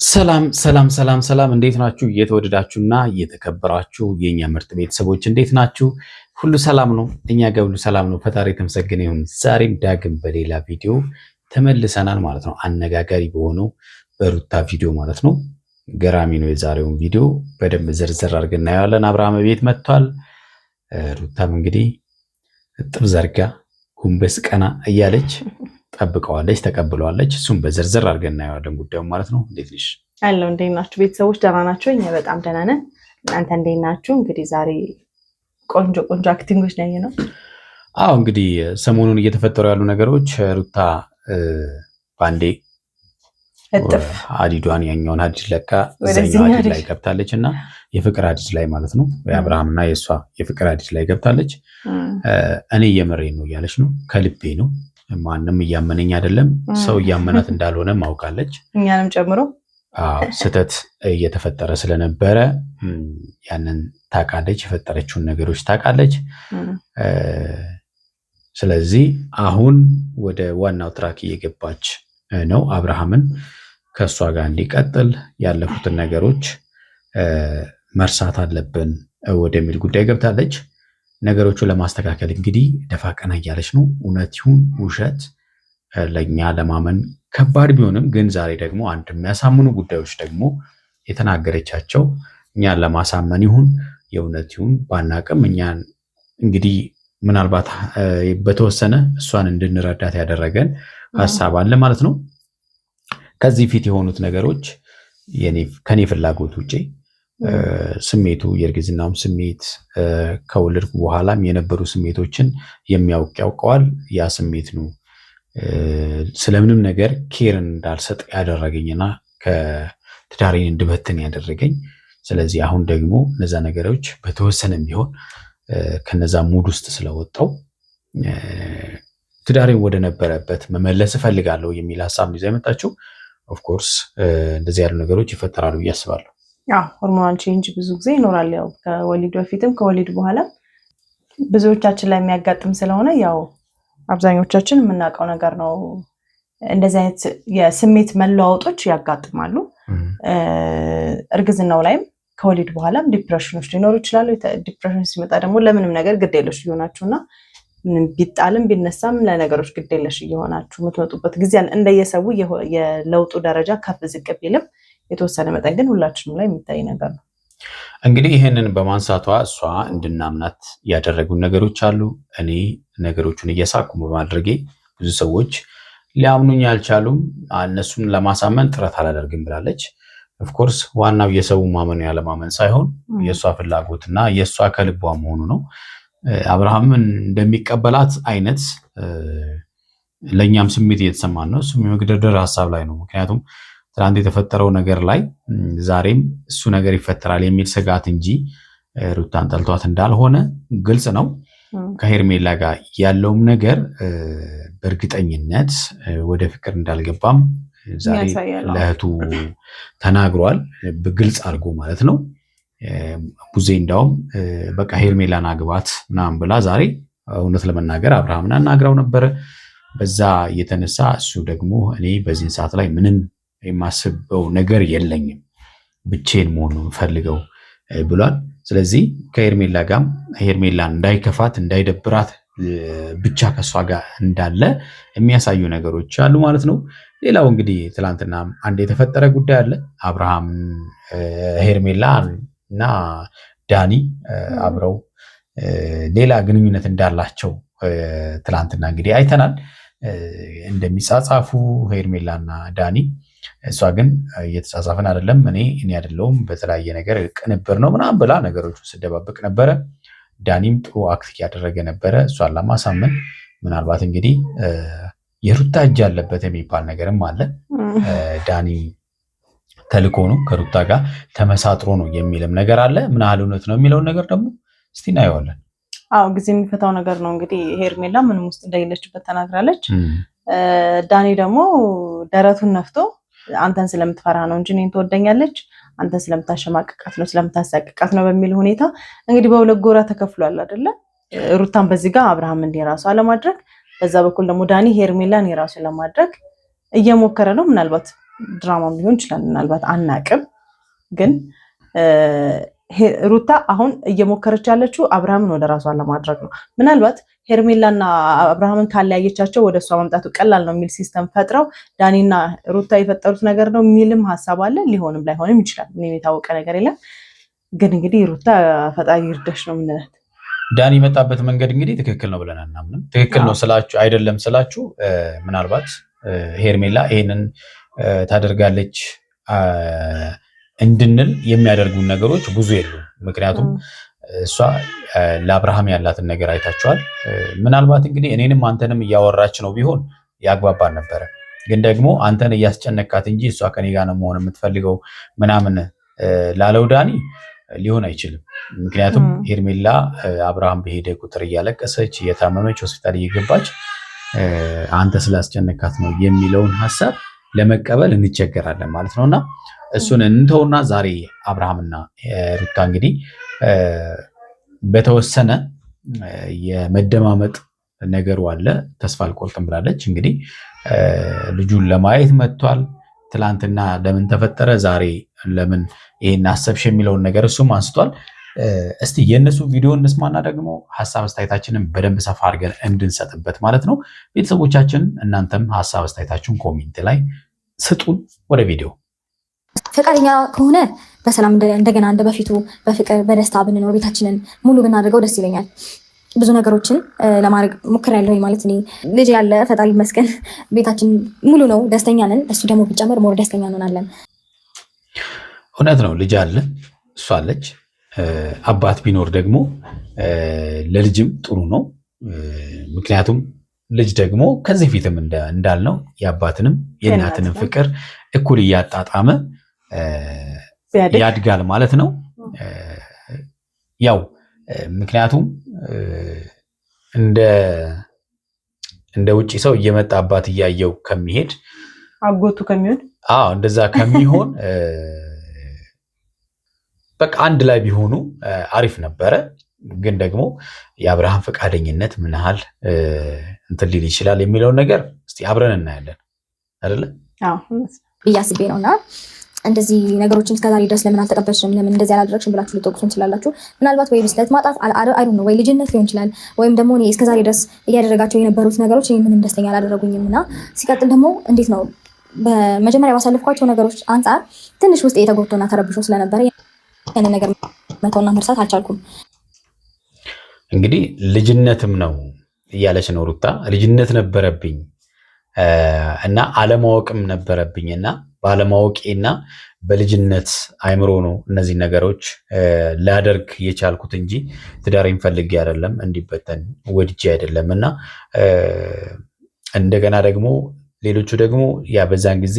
ሰላም እንዴት ናችሁ? እየተወደዳችሁና እየተከበራችሁ የኛ ምርጥ ቤተሰቦች እንዴት ናችሁ? ሁሉ ሰላም ነው? እኛ ጋር ሁሉ ሰላም ነው። ፈጣሪ የተመሰገነ ይሁን። ዛሬም ዳግም በሌላ ቪዲዮ ተመልሰናል ማለት ነው። አነጋጋሪ በሆነው በሩታ ቪዲዮ ማለት ነው። ገራሚ ነው። የዛሬውን ቪዲዮ በደንብ ዝርዝር አድርገን እናየዋለን። አብርሃም ቤት መጥቷል። ሩታም እንግዲህ እጥብ ዘርጋ ጉንበስ ቀና እያለች ጠብቀዋለች፣ ተቀብለዋለች። እሱም በዝርዝር አድርገን እናየዋለን ጉዳዩ ማለት ነው። እንዴት ነሽ? አለው። እንዴት ናችሁ ቤተሰቦች? ደህና ናችሁ? እኛ በጣም ደህና ነን። እናንተ እንዴት ናችሁ? እንግዲህ ዛሬ ቆንጆ አክቲንጎች ነው። አዎ እንግዲህ ሰሞኑን እየተፈጠሩ ያሉ ነገሮች ሩታ ባንዴ ሀዲዷን ያኛውን ሀዲድ ለቃ እዛኛው ሀዲድ ላይ ገብታለች እና የፍቅር ሀዲድ ላይ ማለት ነው። የአብርሃምና የእሷ የፍቅር ሀዲድ ላይ ገብታለች። እኔ እየመሬን ነው እያለች ነው፣ ከልቤ ነው፣ ማንም እያመነኝ አይደለም፣ ሰው እያመናት እንዳልሆነ ማውቃለች፣ እኛንም ጨምሮ ስህተት እየተፈጠረ ስለነበረ ያንን ታውቃለች፣ የፈጠረችውን ነገሮች ታውቃለች። ስለዚህ አሁን ወደ ዋናው ትራክ እየገባች ነው። አብርሃምን ከእሷ ጋር እንዲቀጥል ያለፉትን ነገሮች መርሳት አለብን ወደሚል ጉዳይ ገብታለች። ነገሮቹን ለማስተካከል እንግዲህ ደፋ ቀና እያለች ነው። እውነት ይሁን ውሸት ለእኛ ለማመን ከባድ ቢሆንም ግን ዛሬ ደግሞ አንድ የሚያሳምኑ ጉዳዮች ደግሞ የተናገረቻቸው እኛን ለማሳመን ይሁን የእውነት ይሁን ባናቅም እኛን እንግዲህ ምናልባት በተወሰነ እሷን እንድንረዳት ያደረገን ሀሳብ አለ ማለት ነው። ከዚህ ፊት የሆኑት ነገሮች ከኔ ፍላጎት ውጪ ስሜቱ የእርግዝናውም ስሜት ከወለድኩ በኋላም የነበሩ ስሜቶችን የሚያውቅ ያውቀዋል። ያ ስሜት ነው ስለምንም ነገር ኬርን እንዳልሰጥ ያደረገኝና ከትዳሬን እንድበትን ያደረገኝ። ስለዚህ አሁን ደግሞ እነዛ ነገሮች በተወሰነም ቢሆን ከነዛ ሙድ ውስጥ ስለወጣው ትዳሬን ወደ ነበረበት መመለስ እፈልጋለሁ የሚል ሀሳብ ነው ይዛ የመጣችው። ኦፍኮርስ እንደዚህ ያሉ ነገሮች ይፈጠራሉ ብዬ አስባለሁ። ሆርሞናል ቼንጅ ብዙ ጊዜ ይኖራል። ያው ከወሊድ በፊትም ከወሊድ በኋላ ብዙዎቻችን ላይ የሚያጋጥም ስለሆነ ያው አብዛኞቻችን የምናውቀው ነገር ነው። እንደዚህ አይነት የስሜት መለዋወጦች ያጋጥማሉ። እርግዝናው ላይም ከወሊድ በኋላም ዲፕሬሽኖች ሊኖሩ ይችላሉ። ዲፕሬሽን ሲመጣ ደግሞ ለምንም ነገር ግዴለሽ እየሆናችሁና ቢጣልም ቢነሳም ለነገሮች ግዴለሽ እየሆናችሁ የምትመጡበት ጊዜ እንደየሰው የለውጡ ደረጃ ከፍ ዝቅ ቢልም የተወሰነ መጠን ግን ሁላችንም ላይ የሚታይ ነገር ነው። እንግዲህ ይህንን በማንሳቷ እሷ እንድናምናት ያደረጉ ነገሮች አሉ። እኔ ነገሮቹን እየሳቁ በማድረጌ ብዙ ሰዎች ሊያምኑኝ አልቻሉም። እነሱን ለማሳመን ጥረት አላደርግም ብላለች። ኦፍኮርስ ዋናው የሰው ማመን ያለማመን ሳይሆን የእሷ ፍላጎትና የእሷ ከልቧ መሆኑ ነው። አብርሃምን እንደሚቀበላት አይነት ለእኛም ስሜት እየተሰማን ነው። እሱም የመግደርደር ሀሳብ ላይ ነው። ምክንያቱም ትናንት የተፈጠረው ነገር ላይ ዛሬም እሱ ነገር ይፈጠራል የሚል ስጋት እንጂ ሩታን ጠልቷት እንዳልሆነ ግልጽ ነው። ከሄርሜላ ጋር ያለውም ነገር በእርግጠኝነት ወደ ፍቅር እንዳልገባም ዛሬ ለእህቱ ተናግሯል፣ በግልጽ አድርጎ ማለት ነው። ቡዜ እንዳውም በቃ ሄርሜላን አግባት ምናምን ብላ ዛሬ እውነት ለመናገር አብርሃምን አናግራው ነበረ። በዛ የተነሳ እሱ ደግሞ እኔ በዚህን ሰዓት ላይ ምንም የማስበው ነገር የለኝም፣ ብቼን መሆን ነው የምፈልገው ብሏል። ስለዚህ ከሄርሜላ ጋርም ሄርሜላን እንዳይከፋት እንዳይደብራት ብቻ ከእሷ ጋር እንዳለ የሚያሳዩ ነገሮች አሉ ማለት ነው። ሌላው እንግዲህ ትላንትና አንድ የተፈጠረ ጉዳይ አለ። አብርሃም ሄርሜላ እና ዳኒ አብረው ሌላ ግንኙነት እንዳላቸው ትላንትና እንግዲህ አይተናል። እንደሚጻጻፉ ሄርሜላና ዳኒ፣ እሷ ግን እየተጻጻፍን አይደለም፣ እኔ አይደለሁም በተለያየ ነገር ቅንብር ነው ምናምን ብላ ነገሮቹን ስደባበቅ ነበረ። ዳኒም ጥሩ አክት ያደረገ ነበረ እሷን ለማሳመን። ምናልባት እንግዲህ የሩታ እጅ ያለበት የሚባል ነገርም አለ። ዳኒ ተልኮ ነው ከሩታ ጋር ተመሳጥሮ ነው የሚልም ነገር አለ። ምን ያህል እውነት ነው የሚለውን ነገር ደግሞ እስቲ እናየዋለን። ጊዜ የሚፈታው ነገር ነው። እንግዲህ ሄርሜላ ምንም ውስጥ እንደሌለችበት ተናግራለች። ዳኒ ደግሞ ደረቱን ነፍቶ አንተን ስለምትፈራ ነው እንጂ እኔን ትወደኛለች፣ አንተን ስለምታሸማቅቃት ነው ስለምታሳቅቃት ነው በሚል ሁኔታ እንግዲህ በሁለት ጎራ ተከፍሏል አይደለ? ሩታን በዚህ ጋር አብርሃም እንዲህ ራሱ አለማድረግ፣ በዛ በኩል ደግሞ ዳኒ ሄርሜላን የራሱ ለማድረግ እየሞከረ ነው። ምናልባት ድራማም ሊሆን ይችላል ምናልባት አናቅም። ግን ሩታ አሁን እየሞከረች ያለችው አብርሃምን ወደ ራሷ ለማድረግ ነው። ምናልባት ሄርሜላና አብርሃምን ካለያየቻቸው ወደ እሷ መምጣቱ ቀላል ነው የሚል ሲስተም ፈጥረው ዳኒና ሩታ የፈጠሩት ነገር ነው የሚልም ሀሳብ አለ። ሊሆንም ላይሆንም ይችላል። ምንም የታወቀ ነገር የለም። ግን እንግዲህ ሩታ ፈጣሪ ይርዳሽ ነው የምንላት። ዳኒ የመጣበት መንገድ እንግዲህ ትክክል ነው ብለን አናምንም። ትክክል ነው ስላችሁ አይደለም ስላችሁ ምናልባት ሄርሜላ ይሄንን ታደርጋለች እንድንል የሚያደርጉ ነገሮች ብዙ የሉም። ምክንያቱም እሷ ለአብርሃም ያላትን ነገር አይታችኋል። ምናልባት እንግዲህ እኔንም አንተንም እያወራች ነው ቢሆን ያግባባን ነበረ። ግን ደግሞ አንተን እያስጨነካት እንጂ እሷ ከኔ ጋር ነው መሆን የምትፈልገው ምናምን ላለው ዳኒ ሊሆን አይችልም። ምክንያቱም ሄርሜላ አብርሃም በሄደ ቁጥር እያለቀሰች እየታመመች ሆስፒታል እየገባች አንተ ስላስጨነካት ነው የሚለውን ሀሳብ ለመቀበል እንቸገራለን ማለት ነውና እሱን እንተውና ዛሬ አብርሃምና ሩታ እንግዲህ በተወሰነ የመደማመጥ ነገሩ አለ። ተስፋ አልቆርጥም ብላለች። እንግዲህ ልጁን ለማየት መጥቷል። ትላንትና ለምን ተፈጠረ፣ ዛሬ ለምን ይሄን አሰብሽ የሚለውን ነገር እሱም አንስቷል። እስቲ የእነሱ ቪዲዮ እንስማና ደግሞ ሀሳብ አስተያየታችንን በደንብ ሰፋ አድርገን እንድንሰጥበት ማለት ነው። ቤተሰቦቻችን እናንተም ሀሳብ አስተያየታችሁን ኮሜንት ላይ ስጡን። ወደ ቪዲዮ ፈቃደኛ ከሆነ በሰላም እንደገና እንደ በፊቱ በፍቅር በደስታ ብንኖር ቤታችንን ሙሉ ብናደርገው ደስ ይለኛል። ብዙ ነገሮችን ለማድረግ ሞክሬያለሁ። ማለት እኔ ልጅ ያለ ፈጣሪ ይመስገን ቤታችን ሙሉ ነው፣ ደስተኛ ነን። እሱ ደግሞ ቢጨመር ሞር ደስተኛ እንሆናለን። እውነት ነው። ልጅ አለ፣ እሷ አለች። አባት ቢኖር ደግሞ ለልጅም ጥሩ ነው። ምክንያቱም ልጅ ደግሞ ከዚህ ፊትም እንዳልነው የአባትንም የእናትንም ፍቅር እኩል እያጣጣመ ያድጋል ማለት ነው። ያው ምክንያቱም እንደ ውጪ ሰው እየመጣ አባት እያየው ከሚሄድ አጎቱ ከሚሆን እንደዛ ከሚሆን በቃ አንድ ላይ ቢሆኑ አሪፍ ነበረ። ግን ደግሞ የአብርሃም ፈቃደኝነት ምን ያህል እንትን ሊል ይችላል የሚለውን ነገር እስቲ አብረን እናያለን አይደለ? እያስቤ ነውና እንደዚህ ነገሮችን እስከዛሬ ድረስ ለምን አልተቀበልሽም፣ ለምን እንደዚህ አላደረግሽም ብላችሁ ልትወቅሱን ትችላላችሁ። ምናልባት ወይ ብስለት ማጣት አይዱ ነው፣ ወይ ልጅነት ሊሆን ይችላል። ወይም ደግሞ እኔ እስከዛሬ ድረስ እያደረጋቸው የነበሩት ነገሮች እኔ ምንም ደስተኛ አላደረጉኝም እና ሲቀጥል ደግሞ እንዴት ነው በመጀመሪያ ባሳለፍኳቸው ነገሮች አንጻር ትንሽ ውስጥ የተጎድቶና ተረብሾ ስለነበረ ያንን ነገር መተውና መርሳት አልቻልኩም። እንግዲህ ልጅነትም ነው እያለች ነው ሩታ። ልጅነት ነበረብኝ እና አለማወቅም ነበረብኝ እና ባለማወቄና በልጅነት አይምሮ ነው እነዚህ ነገሮች ላደርግ የቻልኩት እንጂ ትዳሬን ፈልጌ አይደለም፣ እንዲበተን ወድጄ አይደለም። እና እንደገና ደግሞ ሌሎቹ ደግሞ ያ በዛን ጊዜ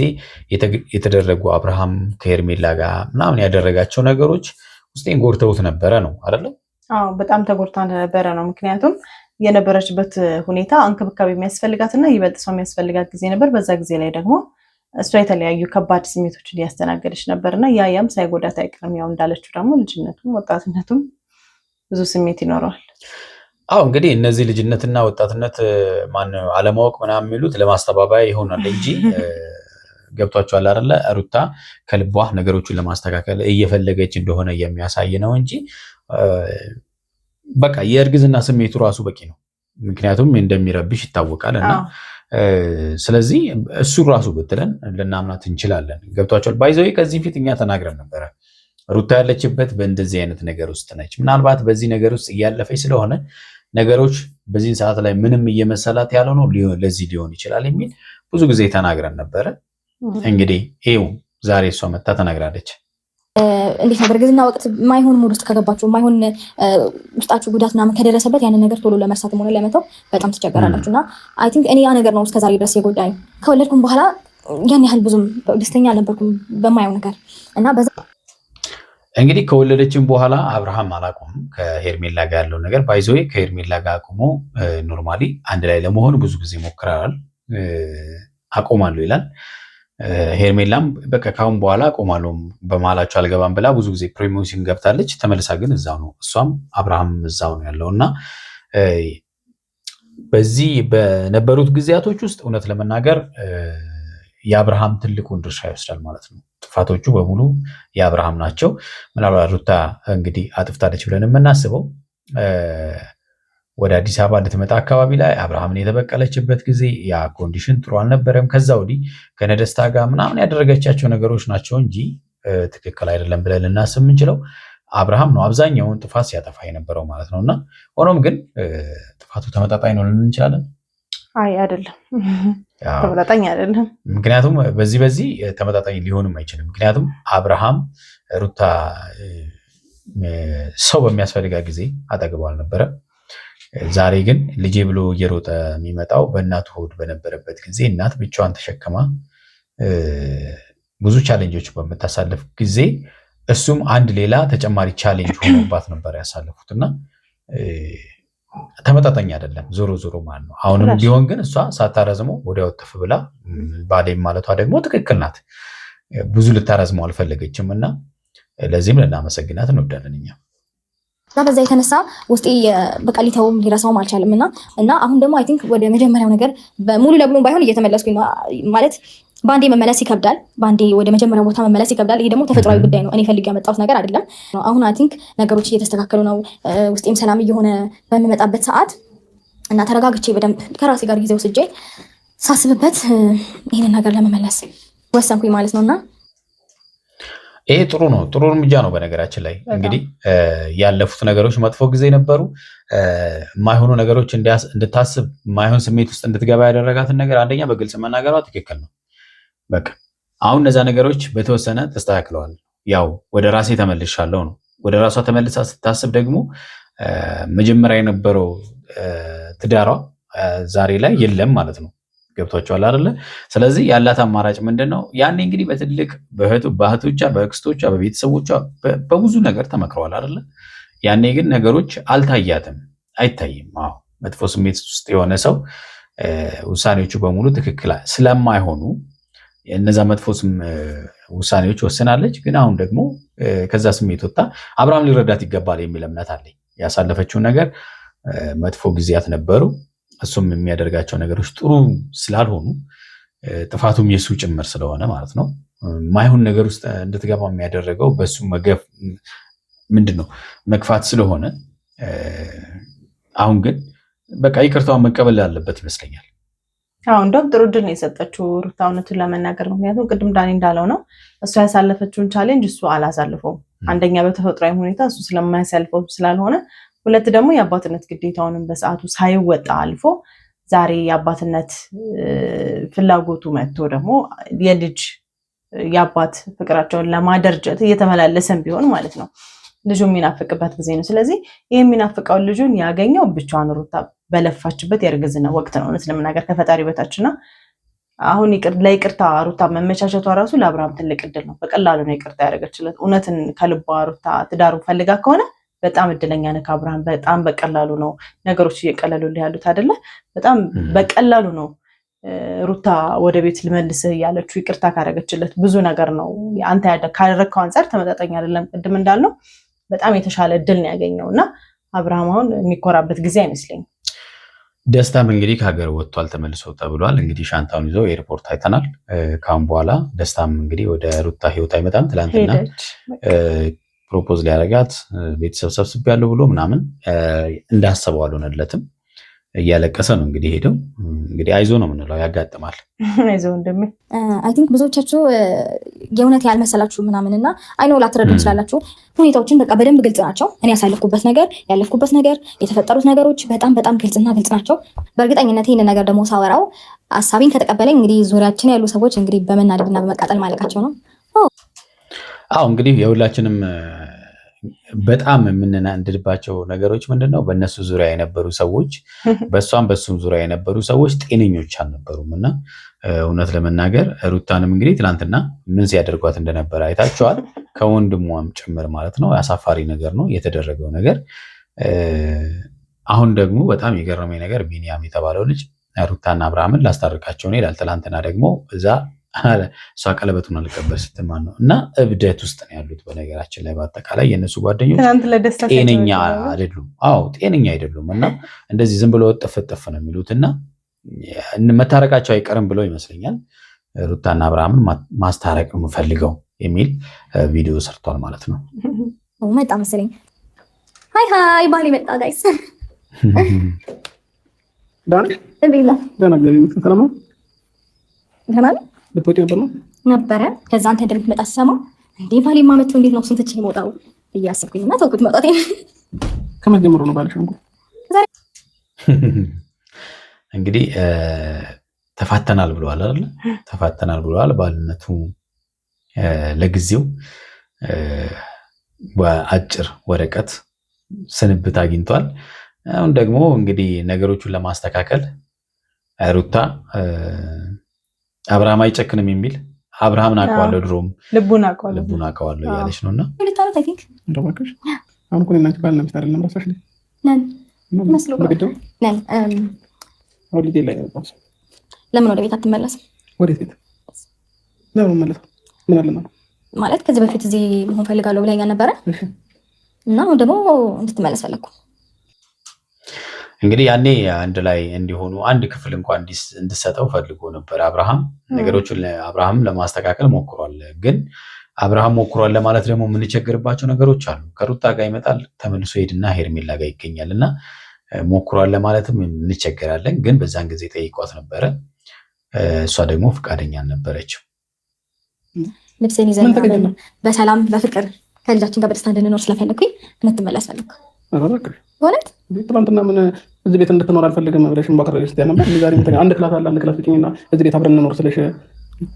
የተደረጉ አብርሃም ከሄርሜላ ጋር ምናምን ያደረጋቸው ነገሮች ውስጤን ጎድተውት ነበረ ነው አይደለም? አዎ በጣም ተጎድታ እንደነበረ ነው። ምክንያቱም የነበረችበት ሁኔታ እንክብካቤ የሚያስፈልጋትና ይበልጥ ሰው የሚያስፈልጋት ጊዜ ነበር። በዛ ጊዜ ላይ ደግሞ እሷ የተለያዩ ከባድ ስሜቶችን እያስተናገደች ነበርና ያም ሳይጎዳት አይቀርም። ያው እንዳለችው ደግሞ ልጅነቱም ወጣትነቱም ብዙ ስሜት ይኖረዋል። አዎ እንግዲህ እነዚህ ልጅነትና ወጣትነት አለማወቅ ምናምን የሚሉት ለማስተባበያ ይሆናል እንጂ ገብቷቸዋል አይደለ? ሩታ ከልቧ ነገሮችን ለማስተካከል እየፈለገች እንደሆነ የሚያሳይ ነው እንጂ በቃ የእርግዝና ስሜቱ ራሱ በቂ ነው። ምክንያቱም እንደሚረብሽ ይታወቃል እና ስለዚህ እሱ ራሱ ብትለን ልናምናት እንችላለን። ገብቷቸዋል። ባይዘው ከዚህ ፊት እኛ ተናግረን ነበረ። ሩታ ያለችበት በእንደዚህ አይነት ነገር ውስጥ ነች። ምናልባት በዚህ ነገር ውስጥ እያለፈች ስለሆነ ነገሮች በዚህ ሰዓት ላይ ምንም እየመሰላት ያለው ነው ለዚህ ሊሆን ይችላል የሚል ብዙ ጊዜ ተናግረን ነበረ። እንግዲህ ይኸው ዛሬ እሷ መታ ተናግራለች። እንዴት ነው በእርግዝና ወቅት ማይሆን ሙድ ውስጥ ከገባችሁ ማይሆን ውስጣችሁ ጉዳት ምናምን ከደረሰበት ያንን ነገር ቶሎ ለመርሳትም ሆነ ለመተው በጣም ትቸገራላችሁ። እና አይ ቲንክ እኔ ያ ነገር ነው እስከዛሬ ድረስ የጎዳኝ። ከወለድኩም በኋላ ያን ያህል ብዙም ደስተኛ አልነበርኩም በማየው ነገር እና በዛ እንግዲህ ከወለደችን በኋላ አብርሃም አላቆምም ከሄርሜላ ጋር ያለው ነገር ባይዞይ ከሄርሜላ ጋር አቁሞ ኖርማሊ አንድ ላይ ለመሆን ብዙ ጊዜ ሞክራል። አቆማለሁ ይላል። ሄርሜላም በቃ ካሁን በኋላ አቆማለሁ በመሀላቸው አልገባም ብላ ብዙ ጊዜ ፕሪሞሽን ገብታለች። ተመልሳ ግን እዛው ነው፣ እሷም አብርሃም እዛው ነው ያለው እና በዚህ በነበሩት ጊዜያቶች ውስጥ እውነት ለመናገር የአብርሃም ትልቁን ድርሻ ይወስዳል ማለት ነው። ጥፋቶቹ በሙሉ የአብርሃም ናቸው። ምናልባት ሩታ እንግዲህ አጥፍታለች ብለን የምናስበው ወደ አዲስ አበባ እንድትመጣ አካባቢ ላይ አብርሃምን የተበቀለችበት ጊዜ ያ ኮንዲሽን ጥሩ አልነበረም። ከዛ ወዲህ ከነደስታ ጋር ምናምን ያደረገቻቸው ነገሮች ናቸው እንጂ ትክክል አይደለም ብለን ልናስብ የምንችለው አብርሃም ነው አብዛኛውን ጥፋት ሲያጠፋ የነበረው ማለት ነው። እና ሆኖም ግን ጥፋቱ ተመጣጣኝ ነው ልንል እንችላለን? አይ አይደለም፣ ተመጣጣኝ አይደለም። ምክንያቱም በዚህ ተመጣጣኝ ሊሆንም አይችልም። ምክንያቱም አብርሃም ሩታ ሰው በሚያስፈልጋ ጊዜ አጠግቦ አልነበረም። ዛሬ ግን ልጄ ብሎ እየሮጠ የሚመጣው በእናቱ ሆድ በነበረበት ጊዜ እናት ብቻዋን ተሸክማ ብዙ ቻሌንጆች በምታሳልፍ ጊዜ እሱም አንድ ሌላ ተጨማሪ ቻሌንጅ ሆኖባት ነበር ያሳለፉት እና ተመጣጣኝ አይደለም ዞሮ ማለት ነው። አሁንም ቢሆን ግን እሷ ሳታረዝመው ወዲያው ጥፍ ብላ ባሌም ማለቷ ደግሞ ትክክል ናት። ብዙ ልታረዝመው አልፈለገችም እና ለዚህም ልናመሰግናት እንወዳለን እኛ። በዛ የተነሳ ውስጤ በቃ ሊተውም ሊረሳውም አልቻለም እና አሁን ደግሞ አይ ቲንክ ወደ መጀመሪያው ነገር ሙሉ ለሙሉ ባይሆን እየተመለስኩኝ ማለት ባንዴ መመለስ ይከብዳል። ባንዴ ወደ መጀመሪያው ቦታ መመለስ ይከብዳል። ይሄ ደግሞ ተፈጥሯዊ ጉዳይ ነው። እኔ ፈልጌ ያመጣሁት ነገር አይደለም። አሁን አይ ቲንክ ነገሮች እየተስተካከሉ ነው። ውስጤም ሰላም እየሆነ በሚመጣበት ሰዓት እና ተረጋግቼ በደንብ ከራሴ ጋር ጊዜ ወስጄ ሳስብበት ይህንን ነገር ለመመለስ ወሰንኩኝ ማለት ነውና ይሄ ጥሩ ነው። ጥሩ እርምጃ ነው። በነገራችን ላይ እንግዲህ ያለፉት ነገሮች መጥፎ ጊዜ ነበሩ። የማይሆኑ ነገሮች እንድታስብ የማይሆን ስሜት ውስጥ እንድትገባ ያደረጋትን ነገር አንደኛ በግልጽ መናገሯ ትክክል ነው። በቃ አሁን እነዛ ነገሮች በተወሰነ ተስተካክለዋል። ያው ወደ ራሴ ተመልሻለሁ ነው። ወደ ራሷ ተመልሳ ስታስብ ደግሞ መጀመሪያ የነበረው ትዳሯ ዛሬ ላይ የለም ማለት ነው። ገብቷቸዋል አይደለ? ስለዚህ ያላት አማራጭ ምንድነው? ያኔ እንግዲህ በትልቅ በእህቶቿ፣ በአክስቶቿ፣ በቤተሰቦቿ በብዙ ነገር ተመክረዋል አይደለ? ያኔ ግን ነገሮች አልታያትም፣ አይታይም። አዎ መጥፎ ስሜት ውስጥ የሆነ ሰው ውሳኔዎቹ በሙሉ ትክክል ስለማይሆኑ እነዛ መጥፎ ውሳኔዎች ወስናለች። ግን አሁን ደግሞ ከዛ ስሜት ወጣ አብርሃም ሊረዳት ይገባል የሚል እምነት አለኝ። ያሳለፈችው ነገር መጥፎ ጊዜያት ነበሩ። እሱም የሚያደርጋቸው ነገሮች ጥሩ ስላልሆኑ ጥፋቱም የሱ ጭምር ስለሆነ ማለት ነው ማይሆን ነገር ውስጥ እንድትገባ የሚያደረገው በሱ መግፋት ስለሆነ አሁን ግን በቃ ይቅርታውን መቀበል ያለበት ይመስለኛል። እንደውም ጥሩ ድል ነው የሰጠችው ሩታ እውነቱን ለመናገር። ምክንያቱም ቅድም ዳኒ እንዳለው ነው እሱ ያሳለፈችውን ቻሌንጅ እሱ አላሳልፈውም። አንደኛ በተፈጥሯዊ ሁኔታ እሱ ስለማያሳልፈው ስላልሆነ፣ ሁለት ደግሞ የአባትነት ግዴታውንም በሰዓቱ ሳይወጣ አልፎ ዛሬ የአባትነት ፍላጎቱ መጥቶ ደግሞ የልጅ የአባት ፍቅራቸውን ለማደርጀት እየተመላለሰን ቢሆን ማለት ነው ልጁ የሚናፍቅበት ጊዜ ነው። ስለዚህ ይህ የሚናፍቀውን ልጁን ያገኘው ብቻዋን ሩታ በለፋችበት የእርግዝና ወቅት ነው እውነት ለመናገር ከፈጣሪ በታችና አሁን ለይቅርታ ሩታ መመቻቸቷ ራሱ ለአብርሃም ትልቅ እድል ነው። በቀላሉ ነው ይቅርታ ያደረገችለት። እውነትን ከልቧ ሩታ ትዳሩን ፈልጋ ከሆነ በጣም እድለኛ ነህ ከአብርሃም። በጣም በቀላሉ ነው ነገሮች እየቀለሉልህ ያሉት አይደለ? በጣም በቀላሉ ነው ሩታ ወደ ቤት ልመልስህ እያለችው ይቅርታ ካደረገችለት ብዙ ነገር ነው። አንተ ካደረግከው አንጻር ተመጣጣኝ አይደለም። ቅድም እንዳልነው በጣም የተሻለ እድል ነው ያገኘው እና አብርሃም አሁን የሚኮራበት ጊዜ አይመስለኝም። ደስታም እንግዲህ ከሀገር ወጥቷል ተመልሶ ተብሏል። እንግዲህ ሻንጣውን ይዞ ኤርፖርት አይተናል። ካሁን በኋላ ደስታም እንግዲህ ወደ ሩታ ህይወት አይመጣም። ትላንትና ፕሮፖዝ ሊያደርጋት ቤተሰብ ሰብስቤያለሁ ብሎ ምናምን እንዳሰበው አልሆነለትም። እያለቀሰ ነው እንግዲህ ሄደው። እንግዲህ አይዞ ነው የምንለው፣ ያጋጥማል። አይዞ እንደሚ አይ ቲንክ ብዙዎቻችሁ የእውነት ያልመሰላችሁ ምናምን እና አይኖ ላትረዱ ትችላላችሁ። ሁኔታዎችን በቃ በደንብ ግልጽ ናቸው። እኔ ያሳለፍኩበት ነገር ያለፍኩበት ነገር የተፈጠሩት ነገሮች በጣም በጣም ግልጽና ግልጽ ናቸው። በእርግጠኝነት ይህንን ነገር ደግሞ ሳወራው ሀሳቤን ከተቀበለኝ እንግዲህ ዙሪያችን ያሉ ሰዎች እንግዲህ በመናደድና በመቃጠል ማለቃቸው ነው። አዎ እንግዲህ የሁላችንም በጣም የምንናደድባቸው ነገሮች ምንድነው? በእነሱ ዙሪያ የነበሩ ሰዎች በሱም ዙሪያ የነበሩ ሰዎች ጤነኞች አልነበሩም እና እውነት ለመናገር ሩታንም እንግዲህ ትናንትና ምን ሲያደርጓት እንደነበረ አይታችኋል። ከወንድሟም ጭምር ማለት ነው። አሳፋሪ ነገር ነው የተደረገው ነገር። አሁን ደግሞ በጣም የገረመኝ ነገር ቢኒያም የተባለው ልጅ ሩታና አብርሃምን ላስታርቃቸው ነው ይላል። ትናንትና ደግሞ እዛ እሷ ቀለበቱን አልቀበል ስትማን ነው እና እብደት ውስጥ ነው ያሉት። በነገራችን ላይ በአጠቃላይ የእነሱ ጓደኞች ጤነኛ አይደሉም። አዎ ጤነኛ አይደሉም እና እንደዚህ ዝም ብሎ ጠፈጠፍ ነው የሚሉት እና መታረቃቸው አይቀርም ብለው ይመስለኛል። ሩታና አብርሃምን ማስታረቅ ነው የምፈልገው የሚል ቪዲዮ ሰርቷል ማለት ነው። መጣ መሰለኝ። ሃይ ባሌ መጣ ጋይስ። ነበረ ከዛ አንተ እንደምትመጣ ስሰማ እንዴ ባሌ ማመቱ እንዴት ነው እሱን ትቼ የምወጣው እያሰብኩኝና ተውኩት መውጣቴ። ከመጀመሩ ነው ባልሽ እንግዲህ ተፋተናል ብለዋል አይደል? ተፋተናል ብለዋል። ባልነቱ ለጊዜው በአጭር ወረቀት ስንብት አግኝቷል። አሁን ደግሞ እንግዲህ ነገሮቹን ለማስተካከል ሩታ አብርሃም አይጨክንም የሚል አብርሃምን አውቀዋለሁ ድሮም ልቡን አውቀዋለሁ እያለች ነውና አሁን እኮ እናንተ ባልና ሚስት አይደለም ራሳሽ ነን መስሎ ነን። ለምን ወደ ቤት አትመለስም? ወደ ቤት ለምን መለስ? ምን አለ ማለት ከዚህ በፊት እዚህ መሆን ፈልጋለሁ ብለኸኝ ነበረ እና አሁን ደግሞ እንድትመለስ ፈለኩ። እንግዲህ ያኔ አንድ ላይ እንዲሆኑ አንድ ክፍል እንኳን እንድሰጠው ፈልጎ ነበር አብርሃም። ነገሮችን አብርሃም ለማስተካከል ሞክሯል። ግን አብርሃም ሞክሯል ለማለት ደግሞ የምንቸገርባቸው ነገሮች አሉ። ከሩታ ጋር ይመጣል ተመልሶ ሄድና ሄርሜላ ጋር ይገኛል እና ሞክሯል ለማለትም እንቸገራለን። ግን በዛን ጊዜ ጠይቋት ነበረ። እሷ ደግሞ ፈቃደኛ አልነበረችም። ልብሴን ይዘን በሰላም በፍቅር ከልጃችን ጋር በደስታ እንድንኖር ስለፈለኩኝ እንድትመለስ ፈለኩ። በእውነት ትናንትና ምን እዚህ ቤት እንድትኖር አልፈልግም ብለሽ ባከረሽ ነበር። ዛሬ አንድ ክላስ አለ አንድ ክላስ ብቻኝና እዚህ ቤት አብረን እንኖር ስለሽ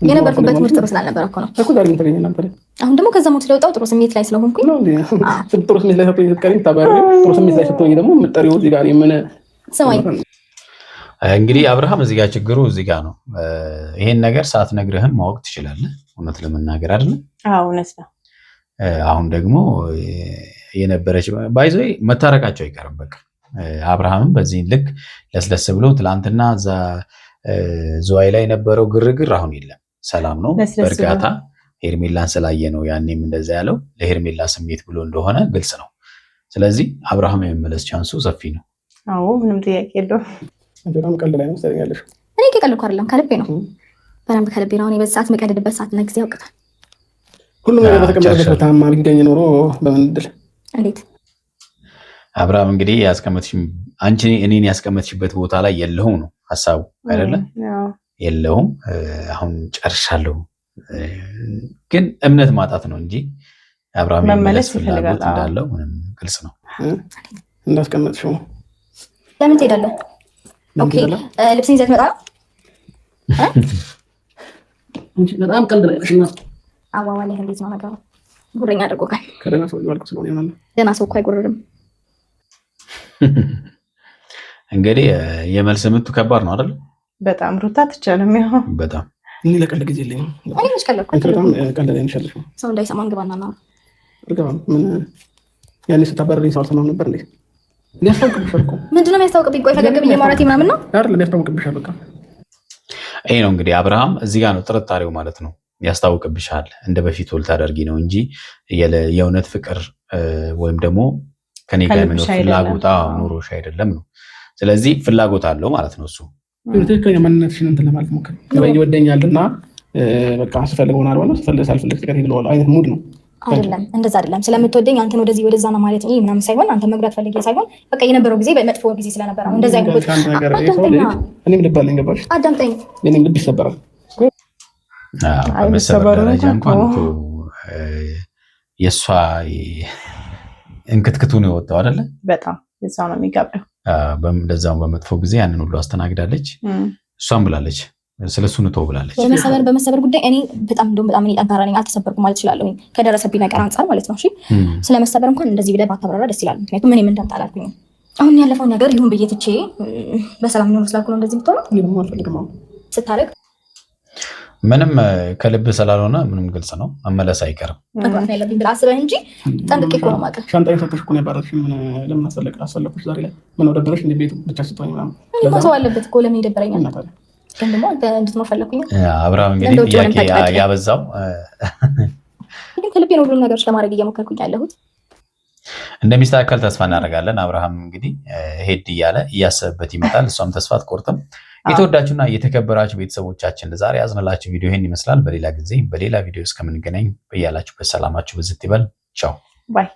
የነበርኩበት ትምህርት ጥሩ ስላልነበረ እኮ ነው እኮ ዛሬ ምን ተገኘ ነበር። አሁን ደግሞ ከዛ ሞት ስለወጣው ጥሩ ስሜት ላይ ስለሆንኩኝ ጥሩ ስሜት ላይ ስትሆኝ ስትቀሪ ታባሪ ጥሩ ስሜት ላይ ስትሆኝ ደግሞ የምትጠሪው እዚህ ጋር ምን ስማኝ እንግዲህ አብርሃም እዚህ ጋር ችግሩ እዚህ ጋር ነው። ይሄን ነገር ሳትነግርህም ማወቅ ትችላለህ። እውነት ለመናገር አይደል? አዎ እውነት ነው። አሁን ደግሞ የነበረች ባይዞ መታረቃቸው አይቀርም። በቃ አብርሃምም በዚህ ልክ ለስለስ ብሎ ትላንትና እዛ ዝዋይ ላይ የነበረው ግርግር አሁን የለም፣ ሰላም ነው በእርጋታ ሄርሜላን ስላየ ነው ያኔም እንደዛ ያለው ለሄርሜላ ስሜት ብሎ እንደሆነ ግልጽ ነው። ስለዚህ አብርሃም የመመለስ ቻንሱ ሰፊ ነው። አዎ ምንም ጥያቄ የለውም። በጣም ቀልድ ላይ ነው ያለሽ። እኔ ከቀልኩ አይደለም ከልቤ ነው፣ በደንብ ከልቤ ነው። እኔ በዚህ ሰዓት መቀደድበት ሰዓት እና ጊዜ ያውቅታል። ሁሉም ነገር በተቀመጠበት ቦታማ ቢገኝ ኖሮ በምን እድል እንዴት አብርሃም እንግዲህ ያስቀመጥሽ አንቺ እኔን ያስቀመጥሽበት ቦታ ላይ የለሁም ነው ሐሳቡ አይደለ? የለሁም አሁን ጨርሻለሁ። ግን እምነት ማጣት ነው እንጂ አብርሃም መመለስ ፍላጎት እንዳለው ምንም ግልጽ ነው። እንዳስቀመጥሽው ለምን ትሄዳለህ? ኦኬ ልብስን ይዘህ ትመጣ እንጂ በጣም ቀልድ ላይ ነሽ። አዋዋለህ እንዴት ነው ነገሩ? ጉረኛ አድርጎካል። ከደህና ሰው ይዋልኩ ስለሆነ ይሆናል። ደህና ሰው እኮ አይጎረርም። እንግዲህ የመልስ ምቱ ከባድ ነው አይደል? በጣም ሩታ ትቻለም። ያው በጣም እኔ ለቀልድ ጊዜ የለኝም። እኔ መች ቀለድኩ? በጣም ቀልድ ላይ ነሽ ያለሽው። ሰው እንዳይሰማን ግባና ነው እርግባም ምን ያኔ ስታበረልኝ ሰው አልሰማም ነበር እንዴ? ሊያስታውቅብሻል እኮ። ምንድን ነው የሚያስታውቅብኝ? ቆይ ፈገግ ብዬ ማውራቴ ምናምን ነው አይደል? ሊያስታውቅብሻል በቃ ይሄ ነው እንግዲህ አብርሃም እዚህ ጋር ነው ጥርጣሬው ማለት ነው። ያስታውቅብሻል እንደ በፊቱ ልታደርጊ ነው እንጂ የእውነት ፍቅር ወይም ደግሞ ከኔ ጋር የሚኖር ፍላጎት ኑሮሽ አይደለም ነው። ስለዚህ ፍላጎት አለው ማለት ነው። እሱ ትክክለኛ ማንነትሽን እንትን ለማለት ሞክር። ይወደኛልና በቃ ስፈልግ ሆናል ወላ ስፈልግ ሳልፈልግ ትቀር ይለዋል አይነት ሙድ ነው። አይደለም እንደዛ አይደለም። ስለምትወደኝ አንተን ወደዚህ ወደዛ ነው ማለት ነው ምናምን ሳይሆን አንተ መግራት ፈልጌ ሳይሆን በቃ የነበረው ጊዜ በመጥፎ ጊዜ ስለነበረ ነው እንደዛ አይነት ነገር እኔም ልብ አለኝ ገባሽ? አዳምጠኝ። የኔም ልብ ይሰበራል። በመሰበር ደረጃ እንኳን የእሷ እንክትክቱ ነው የወጣው አይደለ? በጣም የዛው ነው የሚጋብደው። ለዛው በመጥፎ ጊዜ ያንን ሁሉ አስተናግዳለች። እሷም ብላለች ስለሱ ንተው ብላለች። በመሰበር ጉዳይ እኔ በጣም እኔ ጠንካራ ነኝ፣ አልተሰበርኩም ማለት እችላለሁ ከደረሰብኝ ነገር አንጻር ማለት ነው። እሺ ስለመሰበር እንኳን እንደዚህ ብለህ ባታብራራ ደስ ይላል። ምክንያቱም እኔ ምን እንዳልኩኝ አሁን ያለፈው ነገር ይሁን ብዬ ትቼ በሰላም ነው ስላልኩ ነው እንደዚህ የምትሆነው ስታረግ ምንም ከልብ ስላልሆነ ምንም ግልጽ ነው። መመለስ አይቀርም። መግባት ነው ያለብኝ ብለህ አስበህ እንጂ ጠንቅቄ እኮ ነው የማውቅህ። ሻንጣዬን ሰጥተሽ እኮ ነው ያባረርሽ። ምን ለምን አስፈለግሽ ዛሬ ላይ? ምን ደበረሽ? እንደ ቤቱ ብቻ ስትሆኝ ምናምን ሰው አለበት እኮ ለምን ይደበረኛል? ግን ደግሞ አንተ እንድትኖር ፈለኩኝ። አብርሃም እንግዲህ ጥያቄ ያበዛው ግን ከልቤ ነው ሁሉም ነገሮች ለማድረግ እየሞከርኩኝ ያለሁት። እንደሚስተካከል ተስፋ እናደርጋለን። አብርሃም እንግዲህ ሄድ እያለ እያሰበበት ይመጣል። እሷም ተስፋ አትቆርጥም። የተወዳችሁና የተከበራችሁ ቤተሰቦቻችን ለዛሬ ያዝንላችሁ ቪዲዮ ይሄን ይመስላል። በሌላ ጊዜ በሌላ ቪዲዮ እስከምንገናኝ በያላችሁበት ሰላማችሁ ብዝት ይበል። ቻው ባይ